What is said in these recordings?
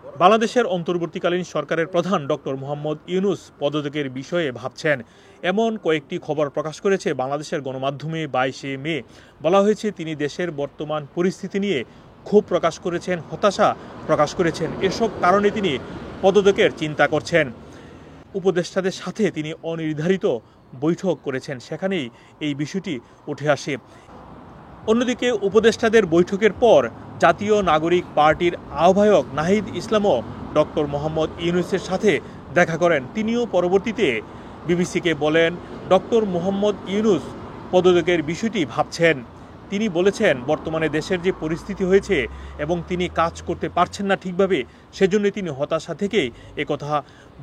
বাংলাদেশের অন্তর্বর্তীকালীন সরকারের প্রধান ডক্টর মোহাম্মদ ইউনূস পদত্যাগের বিষয়ে ভাবছেন এমন কয়েকটি খবর প্রকাশ করেছে বাংলাদেশের গণমাধ্যমে। 22শে মে বলা হয়েছে তিনি দেশের বর্তমান পরিস্থিতি নিয়ে ক্ষোভ প্রকাশ করেছেন, হতাশা প্রকাশ করেছেন। এসব কারণে তিনি পদত্যাগের চিন্তা করছেন। উপদেষ্টাদের সাথে তিনি অনির্ধারিত বৈঠক করেছেন, সেখানেই এই বিষয়টি উঠে আসে। অন্যদিকে উপদেষ্টাদের বৈঠকের পর জাতীয় নাগরিক পার্টির আহ্বায়ক নাহিদ ইসলামও ডক্টর মোহাম্মদ ইউনূসের সাথে দেখা করেন। তিনিও পরবর্তীতে বিবিসিকে বলেন, ডক্টর মোহাম্মদ ইউনূস পদত্যাগের বিষয়টি ভাবছেন। তিনি বলেছেন, বর্তমানে দেশের যে পরিস্থিতি হয়েছে এবং তিনি কাজ করতে পারছেন না ঠিকভাবে, সেজন্য তিনি হতাশা থেকেই একথা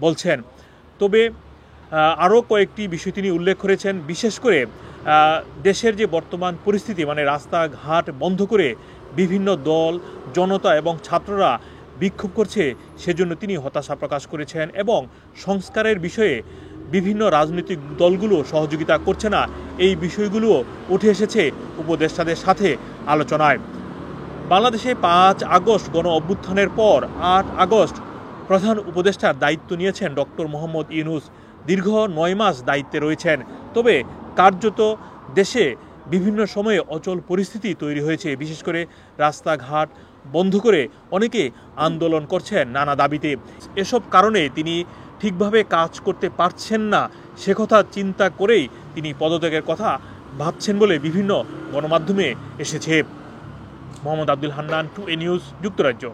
বলছেন। তবে আরও কয়েকটি বিষয় তিনি উল্লেখ করেছেন, বিশেষ করে দেশের যে বর্তমান পরিস্থিতি, মানে রাস্তাঘাট বন্ধ করে বিভিন্ন দল, জনতা এবং ছাত্ররা বিক্ষোভ করছে, সেজন্য তিনি হতাশা প্রকাশ করেছেন এবং সংস্কারের বিষয়ে বিভিন্ন রাজনৈতিক দলগুলো সহযোগিতা করছে না, এই বিষয়গুলোও উঠে এসেছে উপদেষ্টাদের সাথে আলোচনায়। বাংলাদেশে 5 আগস্ট গণ অভ্যুত্থানের পর 8 আগস্ট প্রধান উপদেষ্টার দায়িত্ব নিয়েছেন ডক্টর মোহাম্মদ ইউনূস। দীর্ঘ 9 মাস দায়িত্বে রয়েছেন। তবে কার্যত দেশে বিভিন্ন সময়ে অচল পরিস্থিতি তৈরি হয়েছে। বিশেষ করে রাস্তাঘাট বন্ধ করে অনেকে আন্দোলন করছেন নানা দাবিতে। এসব কারণে তিনি ঠিকভাবে কাজ করতে পারছেন না, সে কথা চিন্তা করেই তিনি পদত্যাগের কথা ভাবছেন বলে বিভিন্ন গণমাধ্যমে এসেছে। মোহাম্মদ আব্দুল হান্নান, 2A নিউজ, যুক্তরাজ্য।